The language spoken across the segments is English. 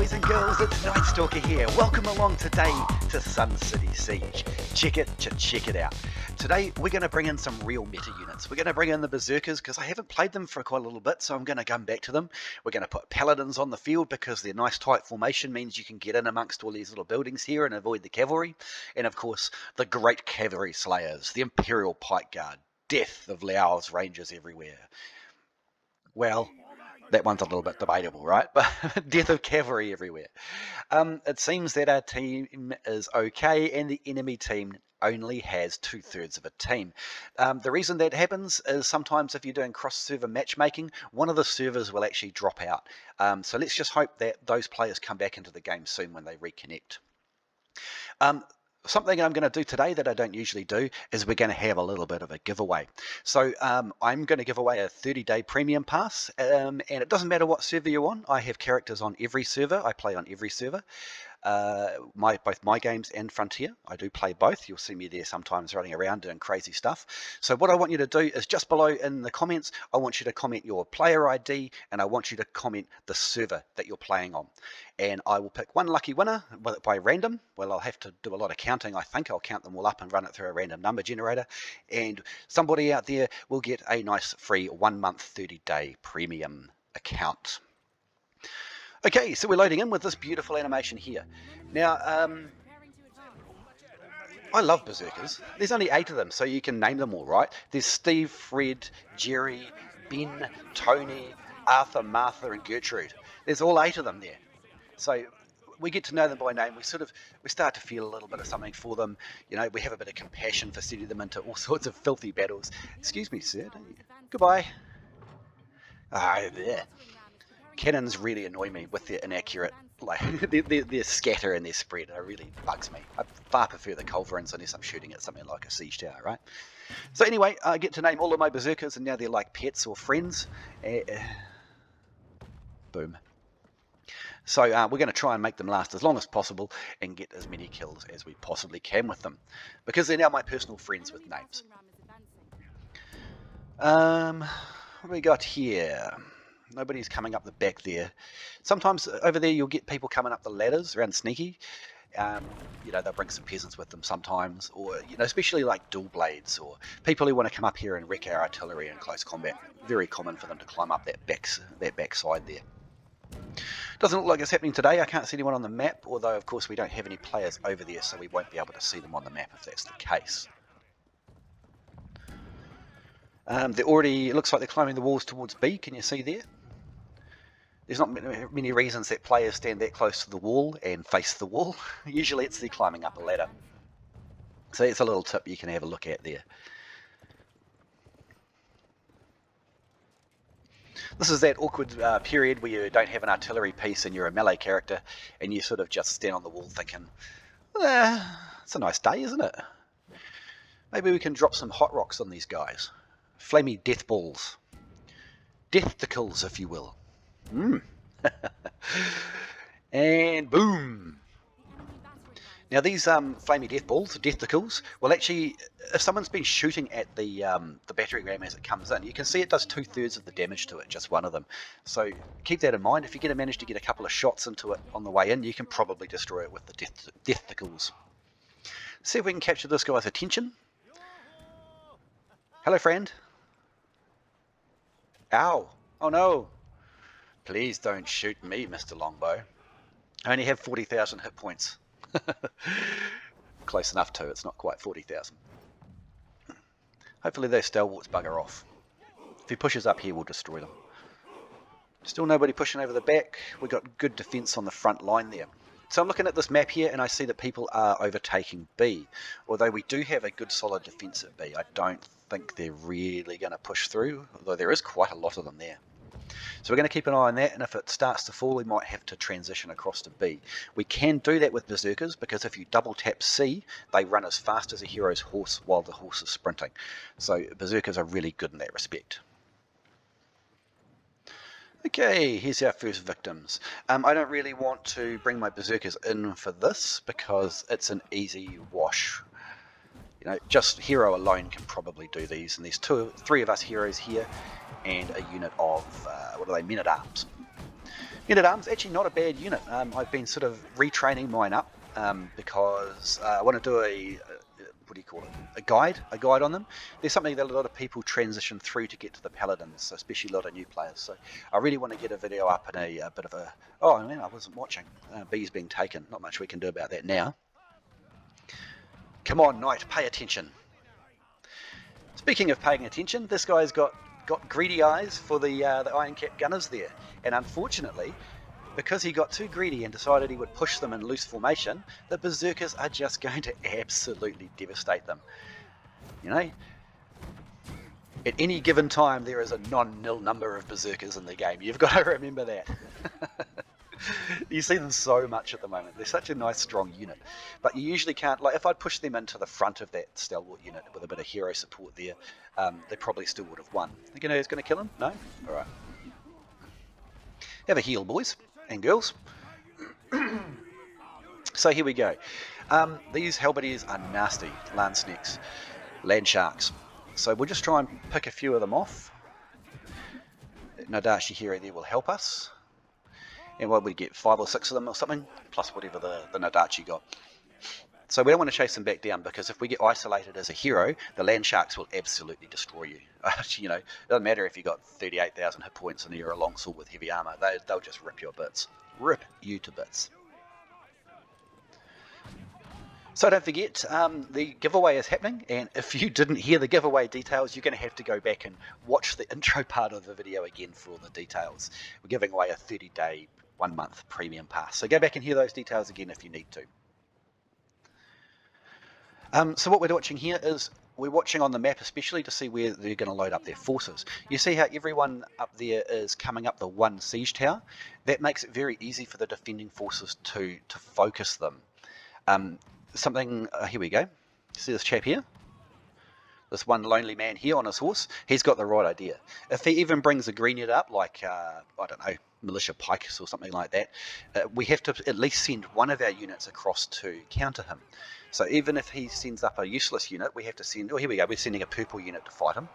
boys and girls, it's Night Stalker here. Welcome along today to Sun City Siege. Check it out. Today we're going to bring in some real meta units. We're going to bring in the Berserkers because I haven't played them for quite a little bit, so I'm going to come back to them. We're going to put Paladins on the field because their nice tight formation means you can get in amongst all these little buildings here and avoid the cavalry. And of course, the great cavalry slayers, the Imperial Pike Guard, death of Liao's rangers everywhere. Well, that one's a little bit debatable, right? But death of cavalry everywhere. It seems that our team is okay and the enemy team only has 2/3 of a team. The reason that happens is sometimes if you're doing cross-server matchmaking, one of the servers will actually drop out. So let's just hope that those players come back into the game soon when they reconnect. Something I'm going to do today that I don't usually do is we're going to have a little bit of a giveaway. So I'm going to give away a 30-day premium pass, and it doesn't matter what server you're on. I have characters on every server. I play on every server. Both my games and Frontier. I do play both. You'll see me there sometimes running around doing crazy stuff. So what I want you to do is just below in the comments, I want you to comment your player ID and I want you to comment the server that you're playing on. And I will pick one lucky winner by random. Well, I'll have to do a lot of counting, I think. I'll count them all up and run it through a random number generator. And somebody out there will get a nice free 1 month 30-day premium account. Okay, so we're loading in with this beautiful animation here. Now, I love Berserkers. There's only 8 of them, so you can name them all, right? There's Steve, Fred, Jerry, Ben, Tony, Arthur, Martha, and Gertrude. There's all 8 of them there. So we get to know them by name. We start to feel a little bit of something for them. You know, we have a bit of compassion for sending them into all sorts of filthy battles. Excuse me, sir. Goodbye. Ah, there. Cannons really annoy me with their inaccurate, like their scatter and their spread. It really bugs me. I far prefer the culverins unless I'm shooting at something like a siege tower, right? So anyway, I get to name all of my berserkers, and now they're like pets or friends. Boom. So we're going to try and make them last as long as possible and get as many kills as we possibly can with them, because they're now my personal friends with names. What do we got here? Nobody's coming up the back there. Sometimes over there you'll get people coming up the ladders around sneaky. You know, they'll bring some peasants with them sometimes, or, you know, especially like dual blades or people who want to come up here and wreck our artillery in close combat. Very common for them to climb up that back side there. Doesn't look like it's happening today. I can't see anyone on the map, although of course we don't have any players over there, so we won't be able to see them on the map if that's the case. It looks like they're climbing the walls towards B. Can you see there? There's not many reasons that players stand that close to the wall and face the wall. Usually it's they're climbing up a ladder. So it's a little tip you can have a look at there. This is that awkward period where you don't have an artillery piece and you're a melee character and you sort of just stand on the wall thinking, it's a nice day, isn't it? Maybe we can drop some hot rocks on these guys. Flamey death balls. Deathicles, if you will. And boom. Now these flamey death balls, deathicles, well actually, if someone's been shooting at the battery ram as it comes in, you can see it does 2/3 of the damage to it, just one of them. So keep that in mind. If you manage to get a couple of shots into it on the way in, you can probably destroy it with the deathicles. See if we can capture this guy's attention. Hello, friend. Ow. Oh no. Please don't shoot me, Mr. Longbow. I only have 40,000 hit points. Close enough to, it's not quite 40,000. Hopefully those stalwarts bugger off. If he pushes up here, we'll destroy them. Still nobody pushing over the back. We've got good defense on the front line there. So I'm looking at this map here and I see that people are overtaking B. Although we do have a good solid defense at B, I don't think they're really going to push through, although there is quite a lot of them there. So we're going to keep an eye on that, and if it starts to fall, we might have to transition across to B. We can do that with Berserkers, because if you double tap C, they run as fast as a hero's horse while the horse is sprinting. So Berserkers are really good in that respect. Okay, here's our first victims. I don't really want to bring my Berserkers in for this, because it's an easy wash. You know, just hero alone can probably do these, and there's 3 of us heroes here, and a unit of, men-at-arms. Men-at-Arms, actually not a bad unit. I've been sort of retraining mine up because I want to do what do you call it? A guide on them. There's something that a lot of people transition through to get to the Paladins, especially a lot of new players. So I really want to get a video up and a bit of a... Oh man, I wasn't watching. Bees being taken. Not much we can do about that now. Come on, Knight, pay attention. Speaking of paying attention, this guy's got greedy eyes for the Iron Cap gunners there, and unfortunately, because he got too greedy and decided he would push them in loose formation, the Berserkers are just going to absolutely devastate them. You know, at any given time there is a non-nil number of Berserkers in the game. You've got to remember that. You see them so much at the moment. They're such a nice strong unit, but you usually can't, like if I'd pushed them into the front of that stalwart unit with a bit of hero support there, they probably still would have won. Think you know who's going to kill him? No? Alright. Have a heal, boys and girls. So here we go. These halberdiers are nasty. Land snakes. Land sharks. So we'll just try and pick a few of them off. Nadashi hero there will help us. And what we get, 5 or 6 of them or something, plus whatever the Nadachi got. So we don't want to chase them back down, because if we get isolated as a hero, the land sharks will absolutely destroy you. You know, it doesn't matter if you got 38,000 hit points and you're a longsword with heavy armor, they'll just rip your bits. Rip you to bits. So don't forget, the giveaway is happening, and if you didn't hear the giveaway details, you're going to have to go back and watch the intro part of the video again for all the details. We're giving away a 30-day, 1-month premium pass, so go back and hear those details again if you need to. So what we're watching here is, we're watching on the map especially to see where they're going to load up their forces. You see how everyone up there is coming up the one siege tower? That makes it very easy for the defending forces to focus them. Here we go. See this chap here? This one lonely man here on his horse? He's got the right idea. If he even brings a green unit up, like, I don't know, militia pikes or something like that, we have to at least send one of our units across to counter him. So even if he sends up a useless unit, we have to send... Oh, here we go. We're sending a purple unit to fight him.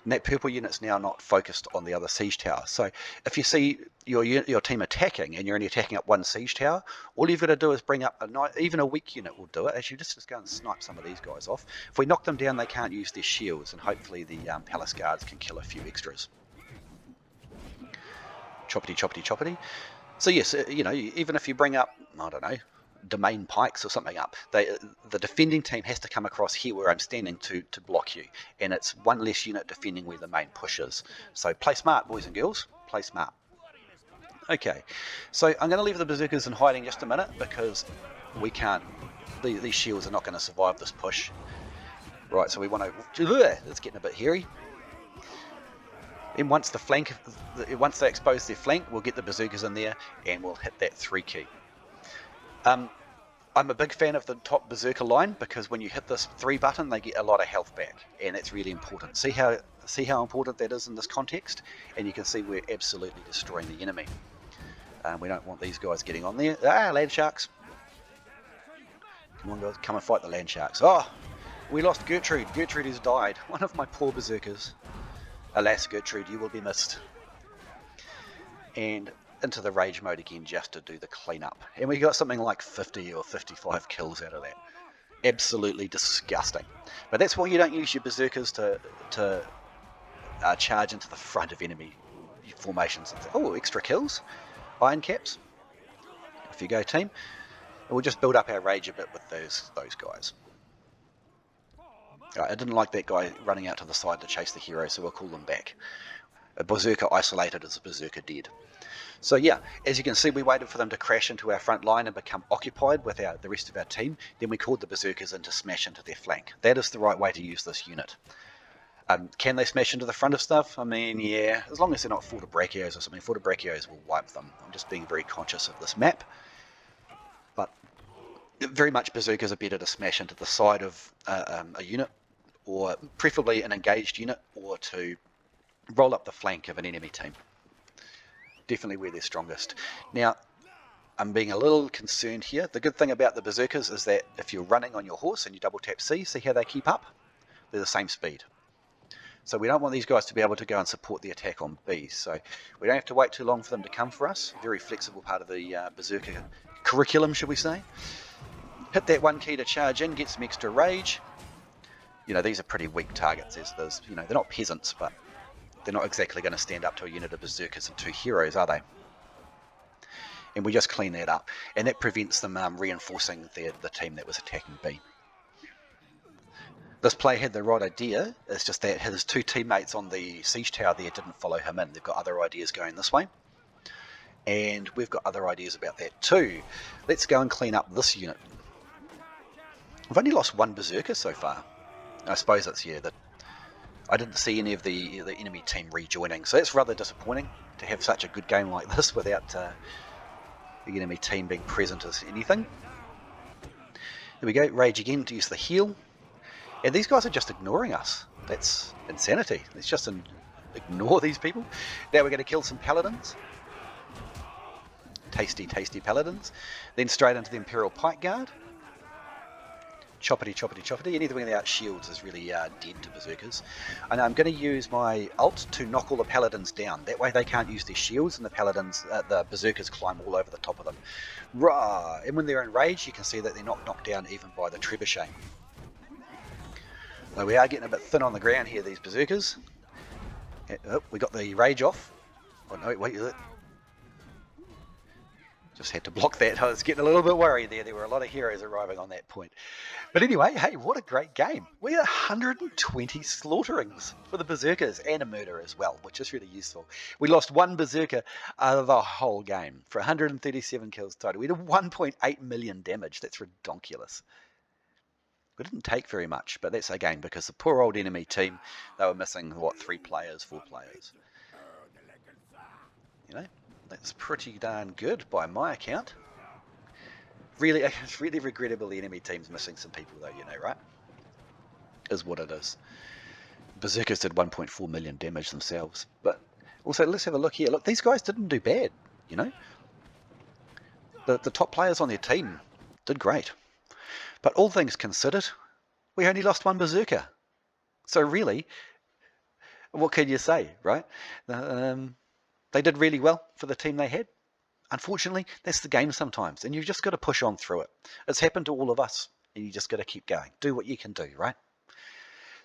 And that purple unit's now not focused on the other siege tower. So if you see your team attacking and you're only attacking up one siege tower, all you've got to do is bring up even a weak unit will do it. Actually, just go and snipe some of these guys off. If we knock them down, they can't use their shields, and hopefully the palace guards can kill a few extras. Choppity, choppity, choppity. So yes, you know, even if you bring up, I don't know, domain pikes or something up, the defending team has to come across here where I'm standing to block you, and it's one less unit defending where the main push is. So play smart, boys and girls, play smart. Okay, so I'm going to leave the Berserkers in hiding just a minute, because we can't, these shields are not going to survive this push. Right, so we want to, it's getting a bit hairy. And once they expose their flank, we'll get the Berserkers in there and we'll hit that 3 key. I'm a big fan of the top Berserker line, because when you hit this 3 button, they get a lot of health back, and that's really important. See how important that is in this context, and you can see we're absolutely destroying the enemy. We don't want these guys getting on there. Ah, land sharks! Come on, guys, come and fight the land sharks. Oh, we lost Gertrude. Gertrude has died. One of my poor Berserkers. Alas, Gertrude, you will be missed. And into the rage mode again, just to do the cleanup. And we got something like 50 or 55 kills out of that. Absolutely disgusting. But that's why you don't use your Berserkers to charge into the front of enemy formations. Oh, extra kills. Iron caps. Off you go, team. And we'll just build up our rage a bit with those guys. Right, I didn't like that guy running out to the side to chase the hero, so we'll call them back. A Berserker isolated is a Berserker dead. So yeah, as you can see, we waited for them to crash into our front line and become occupied with the rest of our team. Then we called the Berserkers in to smash into their flank. That is the right way to use this unit. Can they smash into the front of stuff? I mean, yeah, as long as they're not Fortebrachios or something. Fortebrachios will wipe them. I'm just being very conscious of this map. But very much Berserkers are better to smash into the side of a unit, or preferably an engaged unit, or to roll up the flank of an enemy team. Definitely where they're strongest. Now, I'm being a little concerned here. The good thing about the Berserkers is that if you're running on your horse and you double tap C, see how they keep up? They're the same speed. So we don't want these guys to be able to go and support the attack on B. So we don't have to wait too long for them to come for us. Very flexible part of the Berserker curriculum, should we say. Hit that 1 key to charge in, get some extra rage. You know, these are pretty weak targets. You know, they're not peasants, but they're not exactly going to stand up to a unit of Berserkers and 2 heroes, are they? And we just clean that up. And that prevents them reinforcing the team that was attacking B. This player had the right idea, it's just that his 2 teammates on the siege tower there didn't follow him in. They've got other ideas going this way. And we've got other ideas about that too. Let's go and clean up this unit. We've only lost 1 Berserker so far. I suppose it's, yeah, that I didn't see any of the enemy team rejoining. So that's rather disappointing to have such a good game like this without the enemy team being present as anything. There we go, rage again to use the heal. And these guys are just ignoring us. That's insanity. Let's just ignore these people. Now we're going to kill some paladins. Tasty, tasty paladins. Then straight into the Imperial Pike Guard. Choppity, choppity, choppity. Anything without shields is really dead to Berserkers. And I'm going to use my ult to knock all the paladins down. That way they can't use their shields and the paladins, the Berserkers climb all over the top of them. Rah! And when they're enraged, you can see that they're not knocked down even by the trebuchet. Well, we are getting a bit thin on the ground here, these Berserkers. Oh, we got the rage off. Oh no, wait, just had to block that. I was getting a little bit worried there. There were a lot of heroes arriving on that point. But anyway, hey, what a great game. We had 120 slaughterings for the Berserkers and a murder as well, which is really useful. We lost 1 Berserker out of the whole game for 137 kills total. We did 1.8 million damage. That's ridiculous. We didn't take very much, but that's again because the poor old enemy team, they were missing, what, 3 players, 4 players. You know, that's pretty darn good by my account. Really, it's really regrettable the enemy team's missing some people though, you know, right? Is what it is. Berserkers did 1.4 million damage themselves. But also, let's have a look here. Look, these guys didn't do bad, you know. The top players on their team did great. But all things considered, we only lost 1 Berserker. So really, what can you say, right? They did really well for the team they had. Unfortunately, that's the game sometimes, and you've just got to push on through it. It's happened to all of us, and you just got to keep going. Do what you can do, right?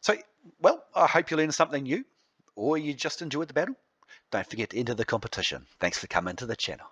So, well, I hope you learned something new, or you just enjoyed the battle. Don't forget to enter the competition. Thanks for coming to the channel.